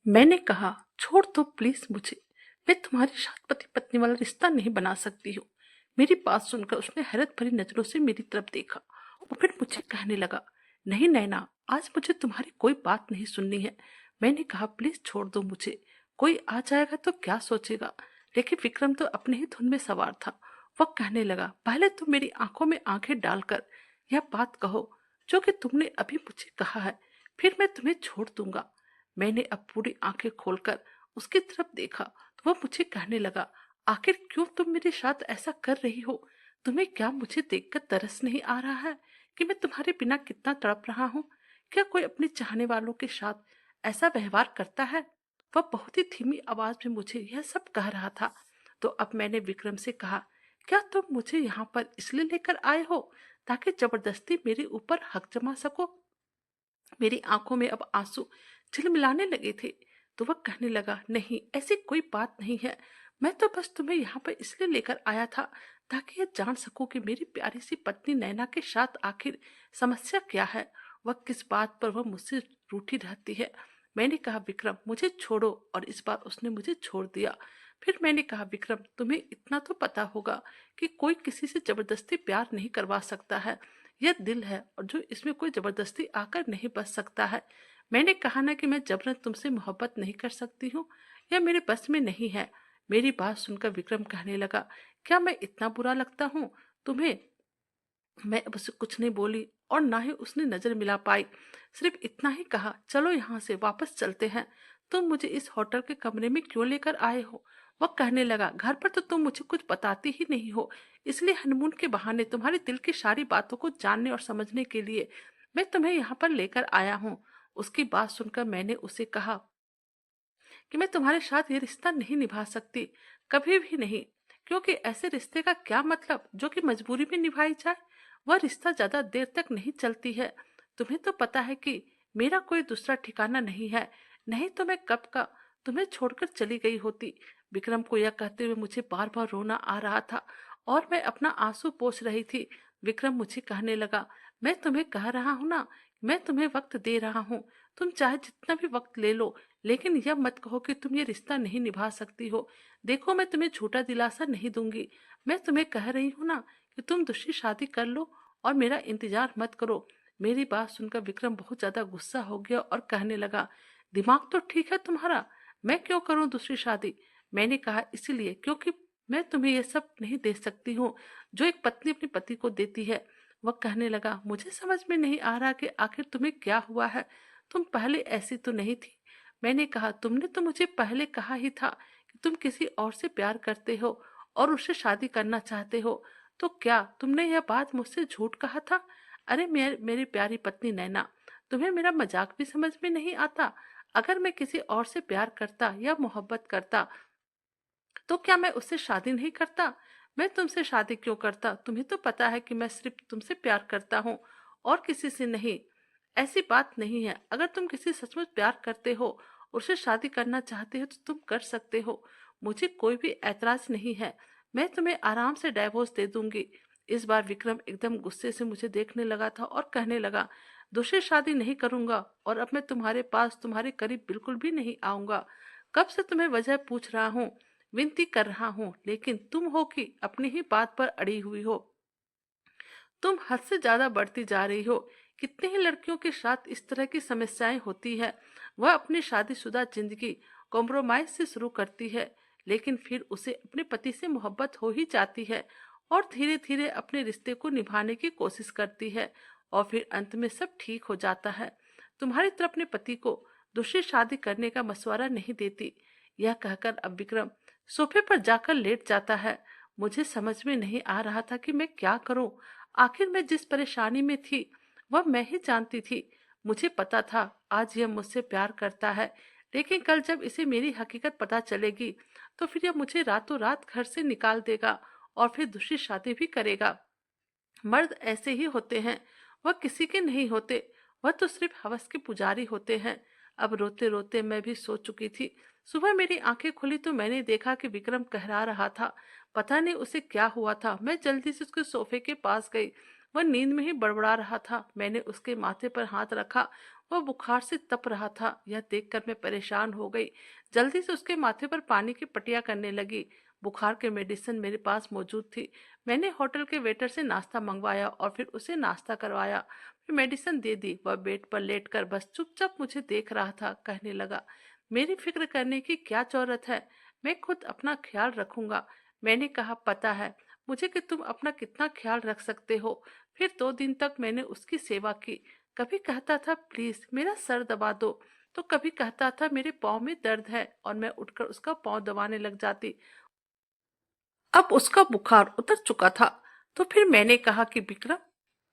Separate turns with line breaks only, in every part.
मैंने कहा, छोड़ दो प्लीज मुझे। मैं तुम्हारे साथ पति पत्नी वाला रिश्ता नहीं बना सकती हूँ। मेरी बात सुनकर उसने हैरत भरी नजरों से मेरी तरफ देखा और फिर मुझे कहने लगा, नहीं नैना, आज मुझे तुम्हारी कोई बात नहीं सुननी है। मैंने कहा, प्लीज छोड़ दो मुझे। कोई आ जाएगा तो क्या सोचेगा। लेकिन विक्रम तो अपने ही धुन में सवार था। वह कहने लगा, पहले तुम मेरी आंखों में आंखें डालकर यह बात कहो जो कि तुमने अभी मुझे कहा है, फिर मैं तुम्हें छोड़ दूंगा। मैंने अब पूरी आंखें खोलकर उसकी तरफ देखा तो वह मुझे कहने लगा, आखिर क्यों तुम मेरे साथ ऐसा कर रही हो। तुम्हें क्या मुझे देखकर तरस नहीं आ रहा है कि मैं तुम्हारे बिना कितना तड़प रहा हूँ। क्या कोई अपने चाहने वालों के साथ ऐसा व्यवहार करता है। वह बहुत ही धीमी आवाज में मुझे यह सब कह रहा था। तो अब मैंने विक्रम से कहा, क्या तुम मुझे यहाँ पर इसलिए लेकर आए हो ताकि जबरदस्ती मेरे ऊपर हक जमा सको। मेरी आंखों में अब आंसू झिलमिलाने लगे थे। तो वह कहने लगा, नहीं ऐसी कोई बात नहीं है। मैं तो बस तुम्हें यहाँ पर इसलिए लेकर आया था ताकि यह जान सकूं कि मेरी प्यारी सी पत्नी नैना के साथ आखिर समस्या क्या है। वह किस बात पर वह मुझसे रूठी रहती है। मैंने कहा, विक्रम मुझे छोड़ो, और इस बार उसने मुझे छोड़ दिया। फिर मैंने कहा, विक्रम तुम्हें इतना तो पता होगा कि कोई किसी से जबरदस्ती प्यार नहीं करवा सकता है। यह दिल है और जो इसमें कोई जबरदस्ती आकर नहीं बस सकता है। मैंने कहा ना कि मैं जबरन तुमसे मोहब्बत नहीं कर सकती हूँ। यह मेरे बस में नहीं है। मेरी बात सुनकर विक्रम कहने लगा, क्या मैं इतना बुरा लगता हूँ तुम्हें। मैं अब उसे कुछ नहीं बोली और ना ही उसने नजर मिला पाई। सिर्फ इतना ही कहा, चलो यहाँ से वापस चलते हैं। तुम मुझे इस होटल के कमरे में क्यों लेकर आए हो। वह कहने लगा, घर पर तो तुम मुझे कुछ बताती ही नहीं हो, इसलिए हनीमून के बहाने तुम्हारे दिल की सारी बातों को जानने और समझने के लिए मैं तुम्हें यहाँ पर लेकर आया हूँ। उसकी बात सुनकर मैंने उसे कहा कि मैं तुम्हारे साथ ये रिश्ता नहीं निभा सकती, कभी भी नहीं। क्योंकि ऐसे रिश्ते का क्या मतलब जो कि मजबूरी में निभाई जाए। वह रिश्ता ज्यादा देर तक नहीं चलती है। तुम्हें तो पता है कि मेरा कोई दूसरा ठिकाना नहीं है, नहीं तो मैं कब का तुम्हें छोड़कर चली गई होती। विक्रम को यह कहते हुए मुझे बार बार रोना आ रहा था और मैं अपना आंसू पोंछ रही थी। विक्रम मुझे कहने लगा, मैं तुम्हें कह रहा हूं ना, मैं तुम्हें वक्त दे रहा हूँ। तुम चाहे जितना भी वक्त ले लो, लेकिन यह मत कहो कि तुम ये रिश्ता नहीं निभा सकती हो। देखो, मैं तुम्हें झूठा दिलासा नहीं दूंगी। मैं तुम्हें कह रही हूँ ना कि तुम दूसरी शादी कर लो और मेरा इंतजार मत करो। मेरी बात सुनकर विक्रम बहुत ज्यादा गुस्सा हो गया और कहने लगा, दिमाग तो ठीक है तुम्हारा, मैं क्यों करूं दूसरी शादी। मैंने कहा, इसीलिए क्योंकि मैं तुम्हें यह सब नहीं दे सकती हूँ जो एक पत्नी अपने पति को देती है। वह कहने लगा, मुझे समझ में नहीं आ रहा कि आखिर तुम्हें क्या हुआ है। तुम पहले ऐसी तो नहीं थी। मैंने कहा, तुमने तो मुझे पहले कहा ही था कि तुम किसी और से प्यार करते हो और उससे शादी करना चाहते हो। तो क्या तुमने यह बात मुझसे झूठ कहा था। अरे मेरी प्यारी पत्नी नैना, तुम्हें मेरा मजाक भी समझ में नहीं आता। अगर मैं किसी और से प्यार करता या मोहब्बत करता तो क्या मैं उससे शादी नहीं करता। मैं तुमसे शादी क्यों करता। तुम्हें तो पता है कि मैं सिर्फ तुमसे प्यार करता हूँ और किसी से नहीं। ऐसी बात नहीं है। अगर तुम किसी सचमुच प्यार करते हो और उससे शादी करना चाहते हो तो तुम कर सकते हो। मुझे कोई भी ऐतराज नहीं है। मैं तुम्हें आराम से डाइवोर्स दे दूंगी। इस बार विक्रम एकदम गुस्से से मुझे देखने लगा था और कहने लगा, दूसरी शादी नहीं करूंगा और अब मैं तुम्हारे पास तुम्हारे करीब बिल्कुल भी नहीं आऊंगा। कब से तुम्हें वजह पूछ रहा हूँ, विनती कर रहा हूँ, लेकिन तुम हो कि अपनी ही बात पर अड़ी हुई हो। तुम हद से ज्यादा बढ़ती जा रही हो। कितनी ही लड़कियों के साथ इस तरह की समस्याएं होती है। वह अपनी शादीशुदा जिंदगी कॉम्प्रोमाइज से शुरू करती है, लेकिन फिर उसे अपने पति से मोहब्बत हो ही जाती है और धीरे धीरे अपने रिश्ते को निभाने की कोशिश करती है और फिर अंत में सब ठीक हो जाता है। तुम्हारी तरफ अपने पति को दूसरी शादी करने का मशवरा नहीं देती। यह कहकर अब विक्रम सोफे पर जाकर लेट जाता है। मुझे समझ में नहीं आ रहा था कि मैं क्या करूं। आखिर मैं जिस परेशानी में थी वह मैं ही जानती थी। मुझे पता था आज यह मुझसे प्यार करता है, लेकिन कल जब इसे मेरी हकीकत पता चलेगी तो फिर यह मुझे रातों रात घर से निकाल देगा और फिर दूसरी शादी भी करेगा। मर्द ऐसे ही होते हैं, वह किसी के नहीं होते। वह तो सिर्फ हवस के पुजारी होते हैं। अब रोते रोते मैं भी सो चुकी थी। सुबह मेरी आंखें खुली तो मैंने देखा कि विक्रम कहरा रहा था। पता नहीं उसे क्या हुआ था। मैं जल्दी से उसके सोफे के पास गई। वह नींद में ही बड़बड़ा रहा था। मैंने उसके माथे पर हाथ रखा। वह बुखार से तप रहा था। यह देखकर मैं परेशान हो गई। जल्दी से उसके माथे पर पानी की पट्टियां करने लगी। बुखार के मेडिसिन मेरे पास मौजूद थी। मैंने होटल के वेटर से नाश्ता मंगवाया और फिर उसे नाश्ता करवाया, फिर मेडिसिन दे दी। वह बेड पर लेटकर बस चुपचाप मुझे देख रहा था। कहने लगा, मेरी फिक्र करने की क्या जरूरत है, मैं खुद अपना ख्याल रखूंगा। मैंने कहा, पता है मुझे कि तुम अपना कितना ख्याल रख सकते हो। फिर 2 दिन तक मैंने उसकी सेवा की। कभी कहता था, प्लीज मेरा सर दबा दो, तो कभी कहता था, मेरे पाँव में दर्द है, और मैं उठकर उसका पाँव दबाने लग जाती। अब उसका बुखार उतर चुका था। तो फिर मैंने कहा कि विक्रम,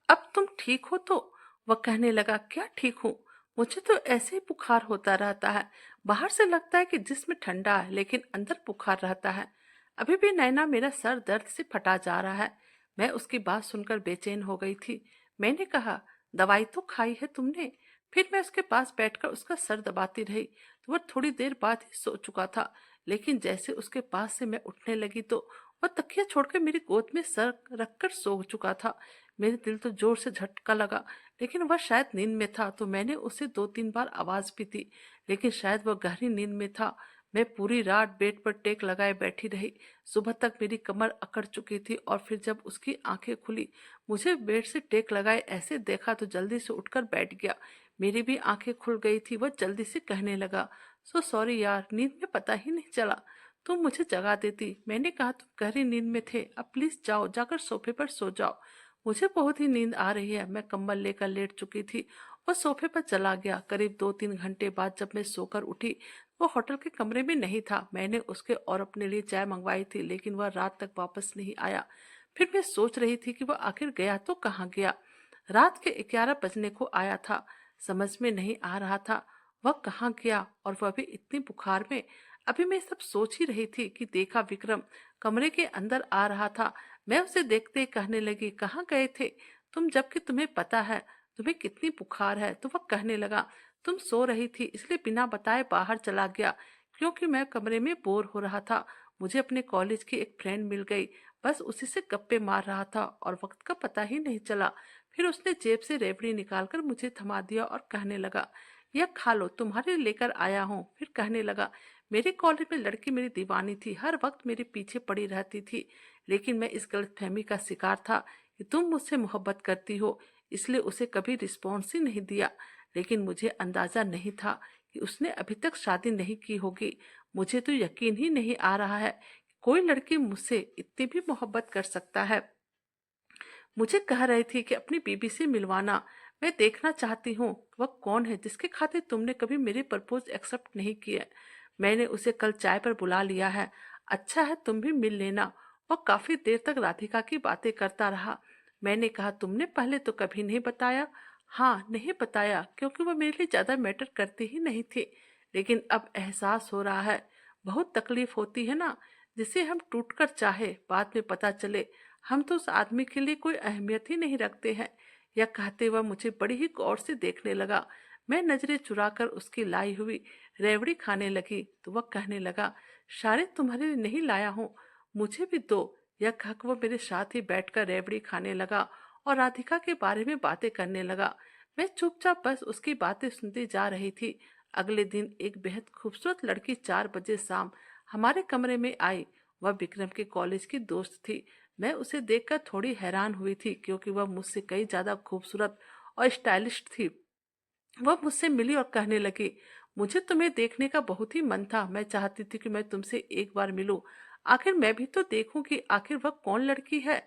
अब तुम ठीक हो तो? वह कहने लगा, क्या ठीक हूँ, मुझे तो ऐसे ही बुखार होता रहता है। बाहर से लगता है कि जिस्म ठंडा है, लेकिन अंदर बुखार रहता है। अभी भी नैना, मेरा सर दर्द से फटा जा रहा है। मैं उसकी बात सुनकर बेचैन हो गई थी। मैंने कहा, दवाई तो खाई है तुमने? फिर मैं उसके पास बैठकर उसका सर दबाती रही। तो वह थोड़ी देर बाद ही सो चुका था। लेकिन जैसे उसके पास से मैं उठने लगी तो वह तकिया छोड़कर मेरी गोद में सर रखकर सो चुका था। मेरे दिल तो जोर से झटका लगा, लेकिन वह शायद नींद में था। तो मैंने उसे 2-3 बार आवाज भी दी, लेकिन शायद वह गहरी नींद में था। मैं पूरी रात बेड पर टेक लगाए बैठी रही। सुबह तक मेरी कमर अकड़ चुकी थी, और फिर जब उसकी आंखें खुली, मुझे बेड से टेक लगाए ऐसे देखा तो जल्दी से उठकर बैठ गया। मेरी भी आंखें खुल गई थी। वह जल्दी से कहने लगा, सो सॉरी यार, नींद में पता ही नहीं चला, तुम मुझे जगा देती। मैंने कहा, तुम गहरी नींद में थे, अब प्लीज जाओ, जाकर सोफे पर सो जाओ। मुझे बहुत ही नींद आ रही है। मैं कंबल लेकर लेट चुकी थी। वह सोफे पर चला गया। करीब 2-3 घंटे बाद जब मैं सोकर उठी, वो होटल के कमरे में नहीं था। मैंने उसके और अपने लिए चाय मंगवाई थी, लेकिन वह रात तक वापस नहीं आया। फिर मैं सोच रही थी कि वह आखिर गया तो कहाँ गया। रात के 11 बजने को आया था। समझ में नहीं आ रहा था वह कहाँ गया, और वह भी इतनी बुखार में। अभी मैं सब सोच ही रही थी कि देखा, विक्रम कमरे के अंदर आ रहा था। मैं उसे देखते ही कहने लगी, कहाँ गए थे तुम, जबकि तुम्हें पता है तुम्हें कितनी बुखार है? तो वह कहने लगा, तुम सो रही थी इसलिए बिना बताए बाहर चला गया, क्योंकि मैं कमरे में बोर हो रहा था। मुझे अपने कॉलेज की एक फ्रेंड मिल गई, बस उसी से गप्पे मार रहा था और वक्त का पता ही नहीं चला। फिर उसने जेब से रेवड़ी निकालकर मुझे थमा दिया और कहने लगा, यह खा लो, तुम्हारे लिए लेकर आया हूँ। फिर कहने लगा, मेरे कॉलेज में लड़की मेरी दीवानी थी, हर वक्त मेरे पीछे पड़ी रहती थी, लेकिन मैं इस गलतफहमी का शिकार था कि तुम मुझसे मोहब्बत करती हो, इसलिए उसे कभी रिस्पॉन्स ही नहीं दिया। लेकिन मुझे अंदाजा नहीं था कि उसने अभी तक शादी नहीं की होगी। मुझे तो यकीन ही नहीं आ रहा है कि कोई लड़की मुझसे इतनी भी मोहब्बत कर सकता है। मुझे कह रही थी कि अपनी बीबी से मिलवाना, मैं देखना चाहती हूँ वह कौन है जिसके खातिर तुमने कभी मेरे प्रपोज एक्सेप्ट नहीं किए। मैंने उसे कल चाय पर बुला लिया है, अच्छा है तुम भी मिल लेना। वह काफी देर तक राधिका की बातें करता रहा। मैंने कहा, तुमने पहले तो कभी नहीं बताया। हाँ, नहीं बताया, क्योंकि वह मेरे लिए ज्यादा मैटर करती ही नहीं थी। लेकिन अब एहसास हो रहा है, बहुत तकलीफ होती है ना, जिसे हम टूटकर चाहे बाद में पता चले हम तो उस आदमी के लिए कोई अहमियत ही नहीं रखते हैं। यह कहते हुए मुझे बड़ी ही गौर से देखने लगा। मैं नजरें चुराकर उसकी लाई हुई रेवड़ी खाने लगी तो वह कहने लगा, शायद तुम्हारे लिए नहीं लाया हूँ, मुझे भी दो। यह कहकर वह मेरे साथ ही बैठकर रेवड़ी खाने लगा और राधिका के बारे में बातें करने लगा। मैं चुपचाप बस उसकी बातें सुनती जा रही थी। अगले दिन एक बेहद खूबसूरत लड़की 4 बजे शाम हमारे कमरे में आई। वह विक्रम के कॉलेज की दोस्त थी। मैं उसे देखकर थोड़ी हैरान हुई थी, क्योंकि वह मुझसे कई ज्यादा खूबसूरत और स्टाइलिश थी। वह मुझसे मिली और कहने लगी, मुझे तुम्हें देखने का बहुत ही मन था, मैं चाहती थी कि मैं तुमसे एक बार मिलूं। आखिर मैं भी तो देखूं कि आखिर वह कौन लड़की है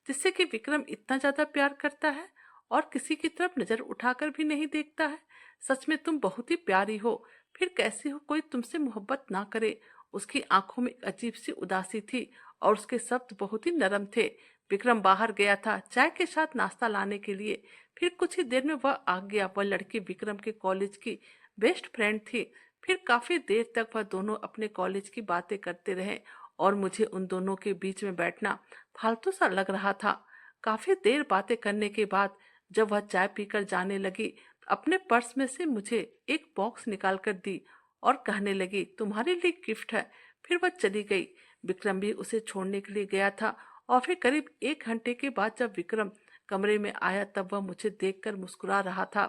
जिससे कि विक्रम इतना ज्यादा प्यार करता है और किसी की तरफ नजर उठाकर भी नहीं देखता है। सच में तुम बहुत ही प्यारी हो। फिर कैसे हो कोई तुमसे मोहब्बत ना करे। उसकी आंखों में एक अजीब सी उदासी थी और उसके शब्द बहुत ही नरम थे। विक्रम बाहर गया था चाय के साथ नाश्ता लाने के लिए। फिर कुछ ही देर में वह आ गया। वह लड़की विक्रम के कॉलेज की बेस्ट फ्रेंड थी। फिर काफी देर तक वह दोनों अपने कॉलेज की बातें करते रहे और मुझे उन दोनों के बीच में बैठना फालतू सा लग रहा था। काफी देर बातें करने के बाद जब वह चाय पीकर जाने लगी, अपने पर्स में से मुझे एक बॉक्स निकाल कर दी और कहने लगी, तुम्हारे लिए गिफ्ट है। फिर वह चली गई। विक्रम भी उसे छोड़ने के लिए गया था और फिर करीब 1 घंटे के बाद जब विक्रम कमरे में आया तब वह मुझे देखकर मुस्कुरा रहा था।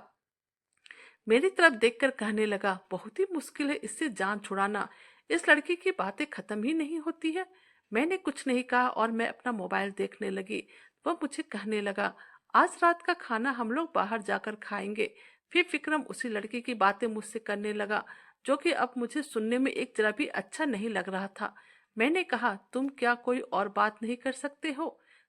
मेरी तरफ देखकर कहने लगा, बहुत ही मुश्किल है इससे जान छुड़ाना। इस लड़की की बातें खत्म ही नहीं होती है। मैंने कुछ नहीं कहा और मैं अपना मोबाइल देखने लगी। वह मुझे कहने लगा, आज रात का खाना हम लोग बाहर जाकर खाएंगे। फिर विक्रम उसी लड़की की बातें मुझसे करने लगा, जो कि अब मुझे सुनने में एक जरा भी अच्छा नहीं लग रहा था। मैंने कहा, तुम क्या कोई और बात नहीं कर सकते हो?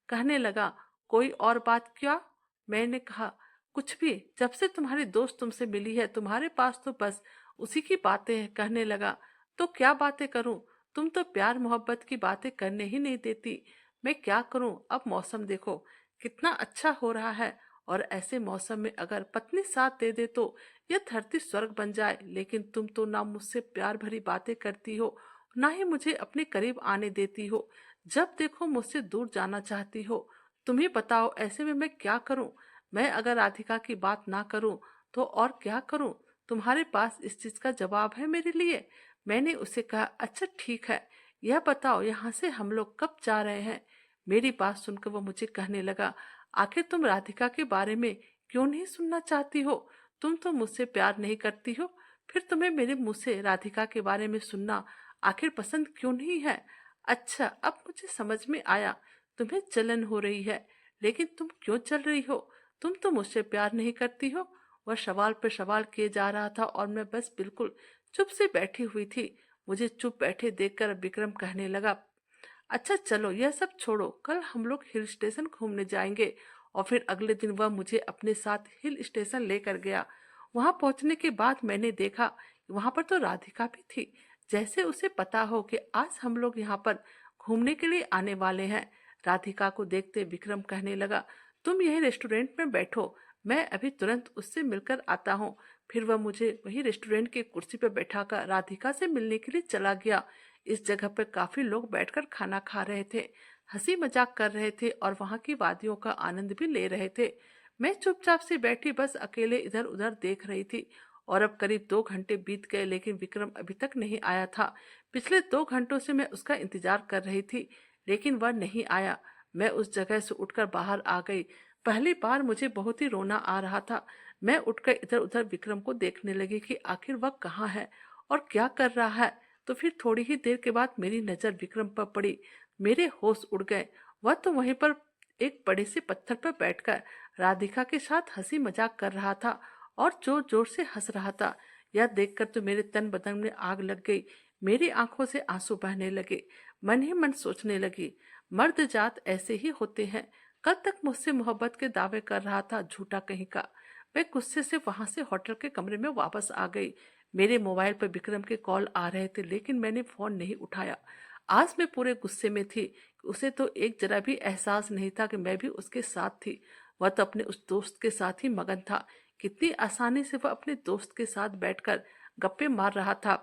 कहने लगा, कोई और बात क्या? मैंने कहा, कुछ भी। जब से तुम्हारी दोस्त तुमसे मिली है तुम्हारे पास तो बस उसी की बातें हैं। कहने लगा, तो क्या बातें करूं? तुम तो प्यार मोहब्बत की बातें करने ही नहीं देती। मैं क्या करूं? अब मौसम देखो कितना अच्छा हो रहा है, और ऐसे मौसम में अगर पत्नी साथ दे दे तो यह धरती स्वर्ग बन जाए। लेकिन तुम तो ना मुझसे प्यार भरी बातें करती हो, ना ही मुझे अपने करीब आने देती हो। जब देखो मुझसे दूर जाना चाहती हो। तुम ही बताओ, ऐसे में मैं क्या करूं? मैं अगर राधिका की बात ना करूं तो और क्या करूं? तुम्हारे पास इस चीज का जवाब है मेरे लिए? मैंने उसे कहा, अच्छा ठीक है, यह बताओ यहाँ से हम लोग कब जा रहे हैं? मेरी बात सुनकर वो मुझे कहने लगा, आखिर तुम राधिका के बारे में क्यों नहीं सुनना चाहती हो? तुम तो मुझसे प्यार नहीं करती हो, फिर तुम्हें मेरे मुंह से राधिका के बारे में सुनना आखिर पसंद क्यों नहीं है? अच्छा, अब मुझे समझ में आया, तुम्हें जलन हो रही है। लेकिन तुम क्यों चल रही हो? तुम तो मुझसे प्यार नहीं करती हो। वह सवाल पर सवाल किए जा रहा था और मैं बस बिल्कुल चुप से बैठी हुई थी। मुझे चुप बैठे देखकर विक्रम कहने लगा, अच्छा चलो यह सब छोड़ो, कल हम लोग हिल स्टेशन घूमने जाएंगे। और फिर अगले दिन वह मुझे अपने साथ हिल स्टेशन लेकर गया। वहां पहुंचने के बाद मैंने देखा वहां पर तो राधिका भी थी, जैसे उसे पता हो कि आज हम लोग यहाँ पर घूमने के लिए आने वाले हैं। राधिका को देखते विक्रम कहने लगा, तुम यही रेस्टोरेंट में बैठो, मैं अभी तुरंत उससे मिलकर आता हूँ। फिर वह मुझे वही रेस्टोरेंट की कुर्सी पर बैठाकर राधिका से मिलने के लिए चला गया। इस जगह पर काफी लोग बैठकर खाना खा रहे थे, हंसी मजाक कर रहे थे और वहां की वादियों का आनंद भी ले रहे थे। मैं चुपचाप से बैठी बस अकेले इधर उधर देख रही थी। और अब करीब 2 घंटे बीत गए लेकिन विक्रम अभी तक नहीं आया था। पिछले 2 घंटों से मैं उसका इंतजार कर रही थी, लेकिन वह नहीं आया। मैं उस जगह से उठकर बाहर आ गई। पहली बार मुझे बहुत ही रोना आ रहा था। मैं उठकर इधर उधर विक्रम को देखने लगी कि आखिर वह कहाँ है और क्या कर रहा है। तो फिर थोड़ी ही देर के बाद मेरी नजर विक्रम पर पड़ी। मेरे होश उड़ गए। वह तो वहीं पर एक बड़े से पत्थर पर बैठकर राधिका के साथ हंसी मजाक कर रहा था और जोर जोर से हंस रहा था। यह देखकर तो मेरे तन बदन में आग लग गई। मेरी आंखों से आंसू बहने लगे। मन ही मन सोचने लगी, मर्द जात ऐसे ही होते हैं। कल तक मुझसे मोहब्बत के दावे कर रहा था, झूठा कहीं का। मैं गुस्से से वहां से होटल के कमरे में वापस आ गई। मेरे मोबाइल पर विक्रम के कॉल आ रहे थे लेकिन मैंने फोन नहीं उठाया। आज मैं पूरे गुस्से में थी। उसे तो एक जरा भी एहसास नहीं था कि मैं भी उसके साथ थी। वह तो अपने उस दोस्त के साथ ही मगन था। कितनी आसानी से वह अपने दोस्त के साथ बैठकर गप्पे मार रहा था,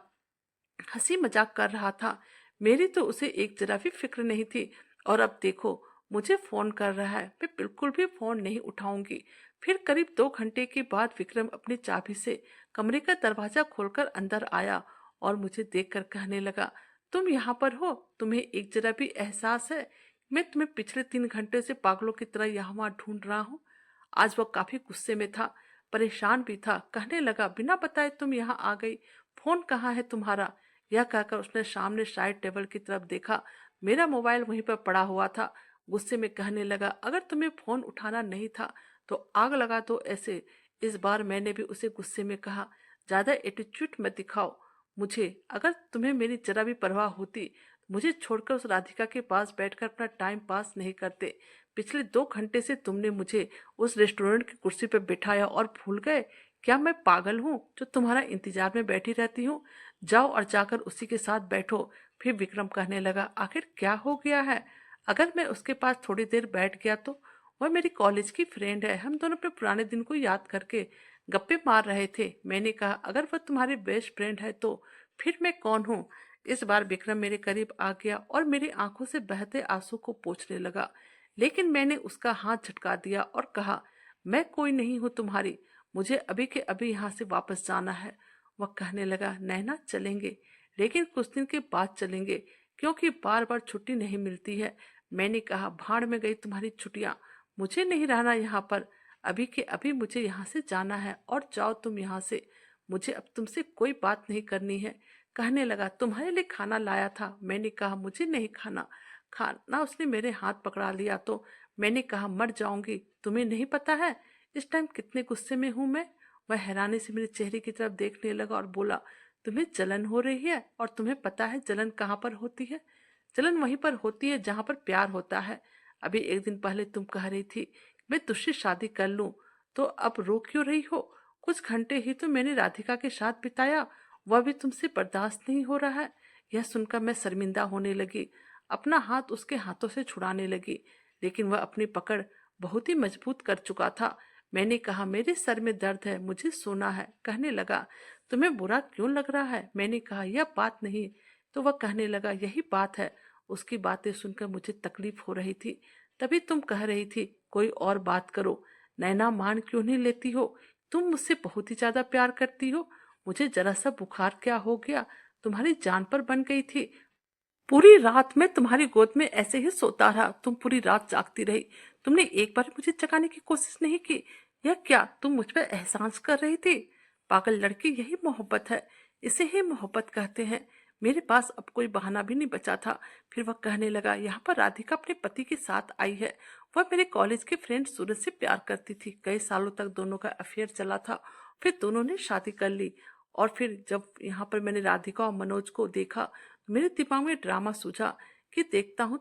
हंसी मजाक कर रहा था। मेरी तो उसे एक जरा भी फिक्र नहीं थी। और अब देखो मुझे फोन कर रहा है, मैं बिल्कुल भी फोन नहीं उठाऊंगी। फिर करीब 2 घंटे के बाद विक्रम अपनी चाबी से कमरे का दरवाजा खोलकर अंदर आया और मुझे देखकर कहने लगा, तुम यहाँ पर हो? तुम्हें एक जरा भी एहसास है? मैं तुम्हें पिछले 3 घंटे से पागलों की तरह यहाँ वहां ढूंढ रहा हूँ। आज वह काफी गुस्से में था, परेशान भी था। कहने लगा, बिना बताए तुम यहाँ आ गई, फोन कहाँ है तुम्हारा? यह कहकर उसने सामने साइड टेबल की तरफ देखा। मेरा मोबाइल वहीं पर पड़ा हुआ था। गुस्से में कहने लगा, अगर तुम्हें फोन उठाना नहीं था तो आग लगा दो ऐसे। इस बार मैंने भी उसे गुस्से में कहा, ज्यादा एटीट्यूड मत दिखाओ मुझे। अगर तुम्हें मेरी जरा भी परवाह होती मुझे छोड़कर उस राधिका के पास बैठकर अपना टाइम पास नहीं करते। पिछले 2 घंटे से तुमने मुझे उस रेस्टोरेंट की कुर्सी पर बिठाया और भूल गए? क्या मैं पागल हूँ जो तुम्हारा इंतजार में बैठी रहती हूँ? जाओ और जाकर उसी के साथ बैठो। फिर विक्रम कहने लगा, आखिर क्या हो गया है? अगर मैं उसके पास थोड़ी देर बैठ गया तो? वह मेरी कॉलेज की फ्रेंड है, हम दोनों अपने पुराने दिन को याद करके गप्पे मार रहे थे। मैंने कहा, अगर वह तुम्हारी बेस्ट फ्रेंड है तो फिर मैं कौन हूँ? इस बार विक्रम मेरे करीब आ गया और मेरी आंखों से बहते आंसू को पोंछने लगा। लेकिन मैंने उसका हाथ झटका दिया और कहा, मैं कोई नहीं हूँ तुम्हारी, मुझे अभी के अभी यहाँ से वापस जाना है। वह कहने लगा, नैना चलेंगे, लेकिन कुछ दिन के बाद चलेंगे, क्योंकि बार बार छुट्टी नहीं मिलती है। मैंने कहा, भाड़ में गई तुम्हारी छुट्टियां, मुझे नहीं रहना यहाँ पर। अभी के अभी मुझे यहाँ से जाना है और जाओ तुम यहाँ से। मुझे अब तुमसे कोई बात नहीं करनी है। कहने लगा, तुम्हारे लिए खाना लाया था। मैंने कहा, मुझे नहीं खाना। खाना उसने मेरे हाथ पकड़ा लिया तो मैंने कहा, मर जाऊंगी। तुम्हें नहीं पता है इस टाइम कितने गुस्से में हूं मैं। वह हैरानी से मेरे चेहरे की तरफ देखने लगा और बोला, तुम्हें जलन हो रही है? और तुम्हें पता है जलन कहाँ पर होती है? जलन वहीं पर होती है जहाँ पर प्यार होता है। अभी एक दिन पहले तुम कह रही थी मैं तुझसे शादी कर लूं, तो अब रो क्यों रही हो? कुछ घंटे ही तो मैंने राधिका के साथ बिताया, वह भी तुमसे बर्दाश्त नहीं हो रहा है। यह सुनकर मैं शर्मिंदा होने लगी, अपना हाथ उसके हाथों से छुड़ाने लगी, लेकिन वह अपनी पकड़ बहुत ही मजबूत कर चुका था। मैंने कहा, मेरे सर में दर्द है, मुझे सोना है। कहने लगा, तुम्हें बुरा क्यों लग रहा है? मैंने कहा, यह बात नहीं। तो वह कहने लगा, यही बात है। उसकी बातें सुनकर मुझे तकलीफ हो रही थी। तभी तुम कह रही थी कोई और बात करो। नैना, मान क्यों नहीं लेती हो? तुम मुझसे बहुत ही ज्यादा प्यार करती हो। मुझे जरा सा बुखार क्या हो गया, तुम्हारी जान पर बन गई थी। पूरी रात मैं तुम्हारी गोद में ऐसे ही सोता रहा, तुम पूरी रात जागती रही। तुमने एक बार मुझे जगाने की कोशिश नहीं की। यह क्या तुम मुझ पर एहसान कर रही थी? पागल लड़की, यही मोहब्बत है, इसे ही मोहब्बत कहते हैं। मेरे पास अब कोई बहाना भी नहीं बचा था। फिर वह कहने लगा, यहाँ पर राधिका अपने पति के साथ आई है। वह मेरे कॉलेज के फ्रेंड सूरज से प्यार करती थी। कई सालों तक दोनों का अफेयर चला था। फिर दोनों ने शादी कर ली। और फिर जब यहाँ पर मैंने राधिका और मनोज को देखा, मेरे दिमाग में ड्रामा सूझा कि देखता हूँ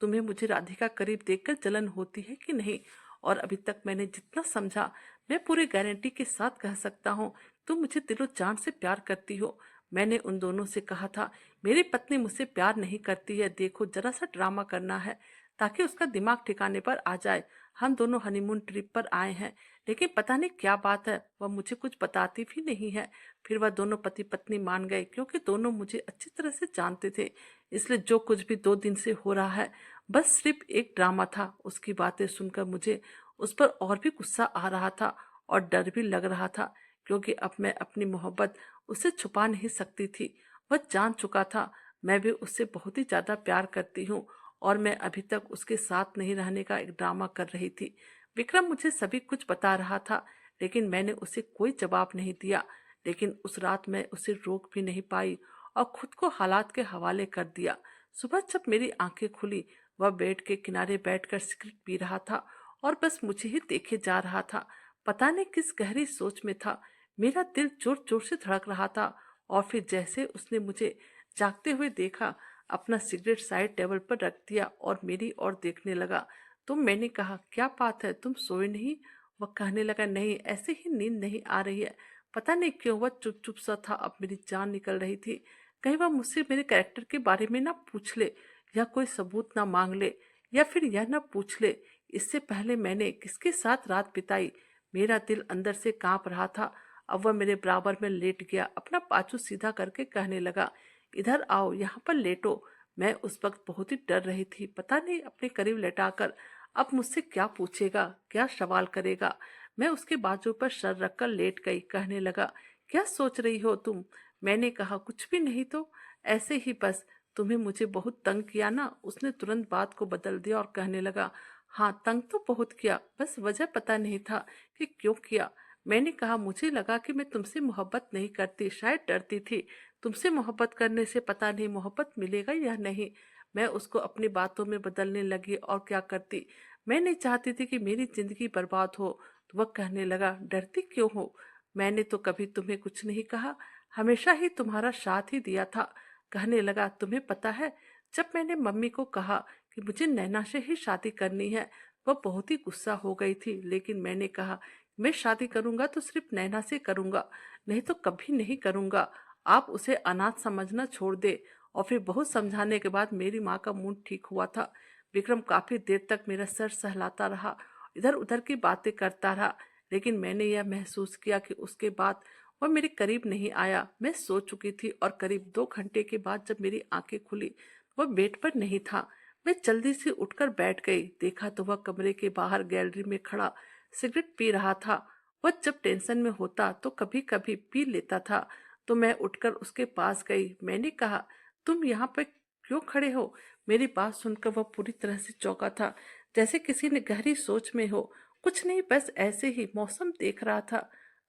तुम्हें मुझे राधिका करीब देखकर जलन होती है कि नहीं। और अभी तक मैंने जितना समझा, मैं पूरी गारंटी के साथ कह सकता हूँ तुम मुझे दिलो जान से प्यार करती हो। मैंने उन दोनों से कहा था मेरी पत्नी मुझसे प्यार नहीं करती है, देखो जरा सा ड्रामा करना है ताकि उसका दिमाग ठिकाने पर आ जाए। हम दोनों हनीमून ट्रिप पर आए हैं, लेकिन पता नहीं क्या बात है, वह मुझे कुछ बताती भी नहीं है। फिर वह दोनों पति पत्नी मान गए, क्योंकि दोनों मुझे अच्छी तरह से जानते थे। इसलिए जो कुछ भी 2 दिन से हो रहा है बस सिर्फ एक ड्रामा था। उसकी बातें सुनकर मुझे उस पर और भी गुस्सा आ रहा था और डर भी लग रहा था, क्योंकि अब मैं अपनी मोहब्बत उससे छुपा नहीं सकती थी। वह जान चुका था मैं भी उससे बहुत ही ज्यादा प्यार करती हूँ, और मैं अभी तक उसके साथ नहीं रहने का एक ड्रामा कर रही थी। विक्रम मुझे सभी कुछ बता रहा था, लेकिन मैंने उसे कोई जवाब नहीं दिया। लेकिन उस रात मैं उसे रोक भी नहीं पाई और खुद को हालात के हवाले कर दिया। सुबह जब मेरी आंखें खुली, वह बेड के किनारे बैठकर सिगरेट पी रहा था और बस मुझे ही देखे जा रहा था। पता नहीं किस गहरी सोच में था। मेरा दिल जोर जोर से धड़क रहा था। और फिर जैसे उसने मुझे जागते हुए देखा, अपना सिगरेट साइड टेबल पर रख दिया और मेरी ओर देखने लगा। तो मैंने कहा, क्या बात है, तुम सोए नहीं? वह कहने लगा, नहीं, ऐसे ही नींद नहीं आ रही है। पता नहीं क्यों वह चुप चुप सा था। अब मेरी जान निकल रही थी, कहीं वह मुझसे मेरे कैरेक्टर के बारे में ना पूछ ले, या कोई सबूत ना मांग ले, या फिर यह ना पूछ ले इससे पहले मैंने किसके साथ रात बिताई। मेरा दिल अंदर से कांप रहा था। अब वह मेरे बराबर में लेट गया, अपना पाछू सीधा करके कहने लगा, इधर आओ, यहाँ पर लेटो। मैं उस वक्त बहुत ही डर रही थी, पता नहीं अपने करीब लेटाकर अब मुझसे क्या पूछेगा, क्या सवाल करेगा। मैं उसके बाजू पर सर रखकर लेट गई। कहने लगा, क्या सोच रही हो तुम? मैंने कहा, कुछ भी नहीं, तो ऐसे ही बस। तुम्हें मुझे बहुत तंग किया ना? उसने तुरंत बात को बदल दिया और कहने लगा, हाँ, तंग तो बहुत किया, बस वजह पता नहीं था कि क्यों किया। मैंने कहा, मुझे लगा कि मैं तुमसे मोहब्बत नहीं करती, शायद डरती थी। तुमसे मोहब्बत करने से पता नहीं मोहब्बत मिलेगा या नहीं। मैं उसको अपनी बातों में बदलने लगी, और क्या करती। मैं नहीं चाहती थी कि मेरी जिंदगी बर्बाद हो। तो वह कहने लगा, डरती क्यों हो? मैंने तो कभी तुम्हें कुछ नहीं कहा, हमेशा ही तुम्हारा साथ ही दिया था। कहने लगा, तुम्हें पता है, जब मैंने मम्मी को कहा कि मुझे नैना से ही शादी करनी है, वह बहुत ही गुस्सा हो गई थी। लेकिन मैंने कहा, मैं शादी करूंगा तो सिर्फ नैना से करूंगा, नहीं तो कभी नहीं करूंगा। आप उसे अनाथ समझना छोड़ दे। और फिर बहुत समझाने के बाद मेरी माँ का मूड ठीक हुआ था। विक्रम काफी देर तक मेरा सर सहलाता रहा, इधर उधर की बातें करता रहा, लेकिन मैंने यह महसूस किया कि उसके बाद वह मेरे करीब नहीं आया। मैं सो चुकी थी और करीब 2 घंटे के बाद जब मेरी आंखें खुली, वह बेड पर नहीं था। मैं जल्दी से उठकर बैठ गई। देखा तो वह कमरे के बाहर गैलरी में खड़ा सिगरेट पी रहा था। वह जब टेंशन में होता तो कभी कभी पी लेता था। तो मैं उठकर उसके पास गई। मैंने कहा, तुम यहाँ पर क्यों खड़े हो? मेरी बात सुनकर वह पूरी तरह से चौंका था, जैसे किसी ने गहरी सोच में हो। कुछ नहीं, बस ऐसे ही मौसम देख रहा था।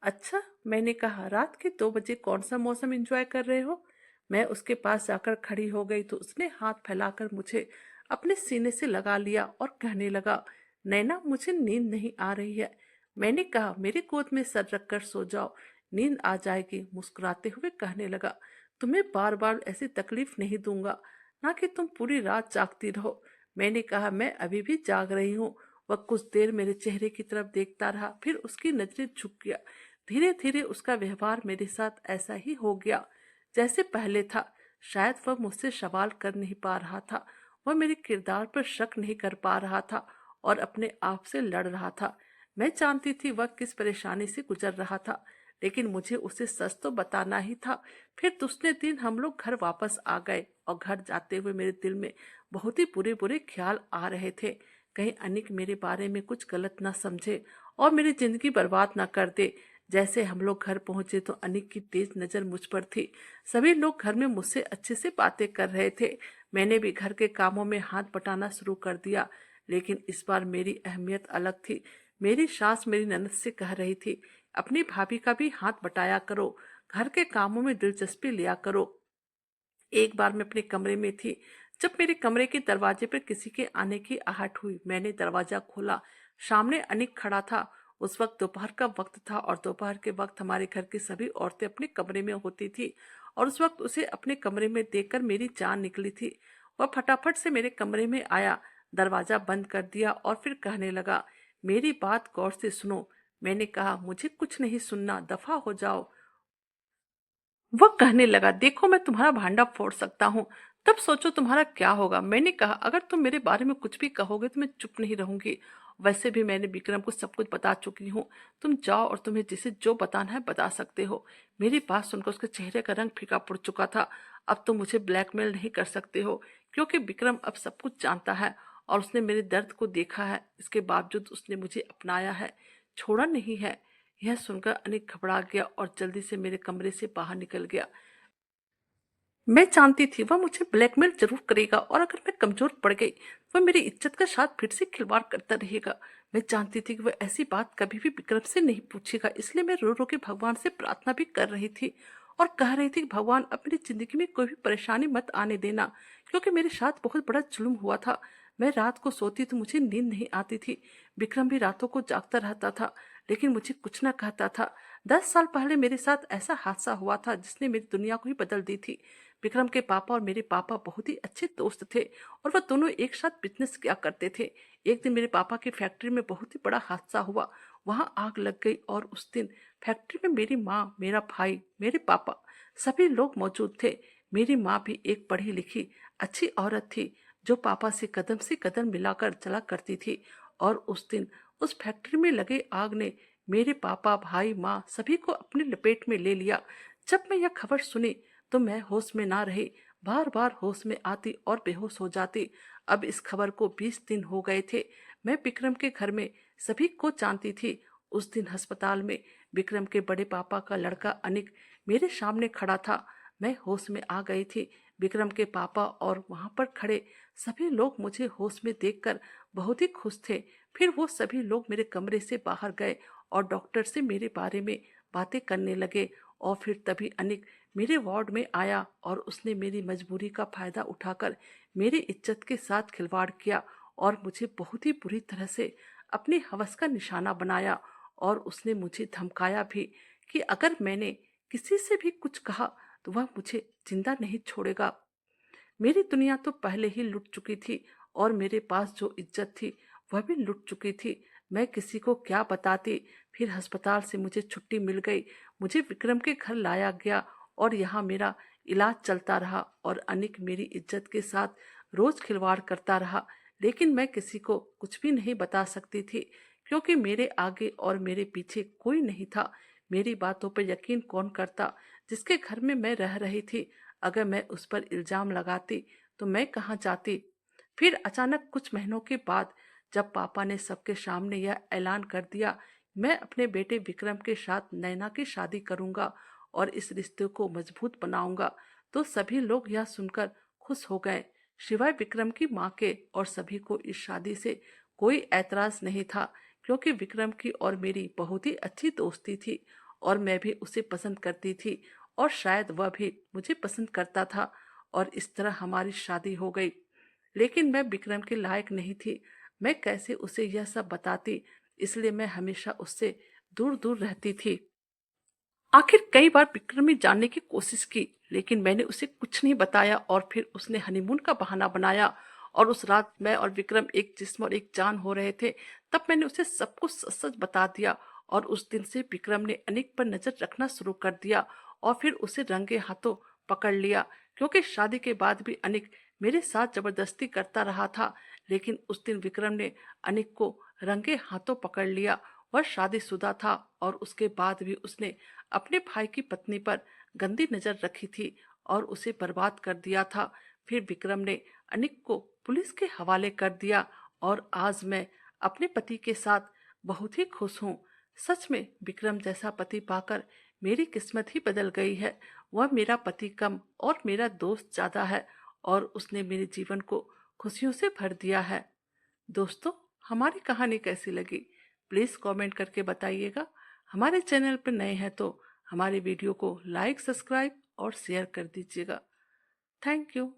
अच्छा, मैंने कहा, रात के 2 बजे कौन सा मौसम एंजॉय कर रहे हो? मैं उसके पास जाकर खड़ी हो गई तो उसने हाथ फैलाकर मुझे अपने सीने से लगा लिया और कहने लगा, नैना, मुझे नींद नहीं आ रही है। मैंने कहा, मेरी गोद में सर रखकर सो जाओ, नींद आ जाएगी। मुस्कुराते हुए कहने लगा, तुम्हें बार बार ऐसी तकलीफ नहीं दूंगा, ना कि तुम पूरी रात जागती रहो। मैंने कहा, मैं अभी भी जाग रही हूँ। वह कुछ देर मेरे चेहरे की तरफ देखता रहा, फिर उसकी नजरें झुक गया। धीरे धीरे उसका व्यवहार मेरे साथ ऐसा ही हो गया जैसे पहले था। शायद वह मुझसे सवाल कर नहीं पा रहा था, वह मेरे किरदार पर शक नहीं कर पा रहा था और अपने आप से लड़ रहा था। मैं जानती थी वह किस परेशानी से गुजर रहा था, लेकिन मुझे उसे सच तो बताना ही था। फिर दूसरे दिन हम लोग घर वापस आ गए और घर जाते हुए मेरे दिल में बहुत ही बुरे बुरे ख्याल आ रहे थे। कहीं अनिक मेरे बारे में कुछ गलत ना समझे और मेरी जिंदगी बर्बाद ना कर दे। जैसे हम लोग घर पहुंचे तो अनिक की तेज नजर मुझ पर थी। सभी लोग घर में मुझसे अच्छे से बातें कर रहे थे। मैंने भी घर के कामों में हाथ बटाना शुरू कर दिया, लेकिन इस बार मेरी अहमियत अलग थी। मेरी सास मेरी ननद से कह रही थी, अपनी भाभी का भी हाथ बटाया करो, घर के कामों में दिलचस्पी लिया करो। एक बार मैं अपने कमरे में थी जब मेरे कमरे के दरवाजे पर किसी के आने की आहट हुई। मैंने दरवाजा खोला, सामने अनिक खड़ा था। उस वक्त दोपहर का वक्त था और दोपहर के वक्त हमारे घर की सभी औरतें अपने कमरे में होती थी, और उस वक्त उसे अपने कमरे में देखकर मेरी जान निकली थी। वह फटाफट से मेरे कमरे में आया, दरवाजा बंद कर दिया और फिर कहने लगा, मेरी बात गौर से सुनो। मैंने कहा, मुझे कुछ नहीं सुनना, दफा हो जाओ। वह कहने लगा, देखो, मैं तुम्हारा भांडा फोड़ सकता हूँ, तब सोचो तुम्हारा क्या होगा। मैंने कहा, अगर तुम मेरे बारे में कुछ भी कहोगे तो मैं चुप नहीं रहूंगी। वैसे भी मैंने विक्रम को सब कुछ बता चुकी हूँ। तुम जाओ और तुम्हें जिसे जो बताना है बता सकते हो। मेरी बात सुनकर उसके चेहरे का रंग फीका पड़ चुका था। अब तुम मुझे ब्लैकमेल नहीं कर सकते हो, क्योंकि विक्रम अब सब कुछ जानता है और उसने मेरे दर्द को देखा है। इसके बावजूद उसने मुझे अपनाया है, छोड़ा नहीं है। यह सुनकर अनिक घबरा गया और जल्दी से मेरे कमरे से बाहर निकल गया। मैं जानती थी वह मुझे ब्लैकमेल जरूर करेगा, और अगर मैं कमजोर पड़ गई वह मेरी इज्जत का साथ फिर से खिलवाड़ करता रहेगा। मैं जानती थी कि वह ऐसी बात कभी भी विक्रम से नहीं पूछेगा, इसलिए मैं रो रो के भगवान से प्रार्थना भी कर रही थी और कह रही थी कि भगवान, अब मेरी जिंदगी में कोई भी परेशानी मत आने देना, क्योंकि मेरे साथ बहुत बड़ा जुल्म हुआ था। मैं रात को सोती तो मुझे नींद नहीं आती थी। विक्रम भी रातों को जागता रहता था, लेकिन मुझे कुछ न कहता था। 10 साल पहले मेरे साथ ऐसा हादसा हुआ था जिसने मेरी दुनिया को ही बदल दी थी। विक्रम के पापा और मेरे पापा बहुत ही अच्छे दोस्त थे और वह दोनों एक साथ बिजनेस किया करते थे। एक दिन मेरे पापा की फैक्ट्री में बहुत ही बड़ा हादसा हुआ, वहां आग लग गई और उस दिन फैक्ट्री में मेरी माँ, मेरा भाई, मेरे पापा, सभी लोग मौजूद थे। मेरी माँ भी एक पढ़ी लिखी अच्छी औरत थी जो पापा से कदम मिलाकर चला करती थी। और उस दिन उस फैक्ट्री में लगे आग ने मेरे पापा, भाई, माँ सभी को अपने लपेट में ले लिया। जब मैं यह खबर सुनी तो मैं होश में ना रही, बार बार होश में आती और बेहोश हो जाती। अब इस खबर को 20 दिन हो गए थे। मैं विक्रम के घर में सभी को जानती थी। उस दिन अस्पताल में विक्रम के बड़े पापा का लड़का अनिक मेरे सामने खड़ा था। मैं होश में आ गई थी। विक्रम के पापा और वहां पर खड़े सभी लोग मुझे होश में देखकर बहुत ही खुश थे। फिर वो सभी लोग मेरे कमरे से बाहर गए और डॉक्टर से मेरे बारे में बातें करने लगे। और फिर तभी अनिक मेरे वार्ड में आया और उसने मेरी मजबूरी का फायदा उठाकर मेरी इज्जत के साथ खिलवाड़ किया और मुझे बहुत ही बुरी तरह से अपनी हवस का निशाना बनाया। और उसने मुझे धमकाया भी कि अगर मैंने किसी से भी कुछ कहा तो वह मुझे जिंदा नहीं छोड़ेगा। मेरी दुनिया तो पहले ही लुट चुकी थी और मेरे पास जो इज्जत थी वह भी लुट चुकी थी। मैं किसी को क्या बताती। फिर अस्पताल से मुझे छुट्टी मिल गई, मुझे विक्रम के घर लाया गया और यहाँ मेरा इलाज चलता रहा और अनिक मेरी इज्जत के साथ रोज खिलवाड़ करता रहा। लेकिन मैं किसी को कुछ भी नहीं बता सकती थी, क्योंकि मेरे आगे और मेरे पीछे कोई नहीं था। मेरी बातों पर यकीन कौन करता जिसके घर में मैं रह रही थी। अगर मैं उस पर इल्जाम लगाती तो मैं कहाँ जाती। फिर अचानक कुछ महीनों के बाद जब पापा ने सबके सामने यह ऐलान कर दिया, मैं अपने बेटे विक्रम के साथ नैना की शादी करूंगा और इस रिश्ते को मजबूत बनाऊंगा, तो सभी लोग यह सुनकर खुश हो गए, सिवाय विक्रम की माँ के। और सभी को इस शादी से कोई ऐतराज नहीं था, क्योंकि विक्रम की और मेरी बहुत ही अच्छी दोस्ती थी और मैं भी उसे पसंद करती थी और शायद वह भी मुझे पसंद करता था और इस तरह हमारी शादी हो गई। लेकिन मैं विक्रम के लायक नहीं थी। मैं कैसे उसे यह सब बताती, इसलिए मैं हमेशा उससे दूर दूर रहती थी। आखिर कई बार विक्रम ने जानने की कोशिश की, लेकिन मैंने उसे कुछ नहीं बताया और फिर उसने हनीमून का बहाना बनाया और उस रात मैं और विक्रम एक जिस्म और एक जान हो रहे थे। तब मैंने उसे सब कुछ सच सच बता दिया और उस दिन से विक्रम ने अनिक पर नजर रखना शुरू कर दिया और फिर उसे रंगे हाथों पकड़ लिया। क्योंकि शादी के बाद भी अनिक मेरे साथ जबरदस्ती करता रहा था, लेकिन उस दिन विक्रम ने अनिक को रंगे हाथों पकड़ लिया। वह शादीशुदा था और उसके बाद भी उसने अपने भाई की पत्नी पर गंदी नजर रखी थी और उसे बर्बाद कर दिया था। फिर विक्रम ने अनिक को पुलिस के हवाले कर दिया और आज मैं अपने पति के साथ बहुत ही खुश हूँ। सच में विक्रम जैसा पति पाकर मेरी किस्मत ही बदल गई है। वह मेरा पति कम और मेरा दोस्त ज्यादा है और उसने मेरे जीवन को खुशियों से भर दिया है। दोस्तों, हमारी कहानी कैसी लगी प्लीज कमेंट करके बताइएगा। हमारे चैनल पर नए हैं तो हमारे वीडियो को लाइक, सब्सक्राइब और शेयर कर दीजिएगा। Thank you.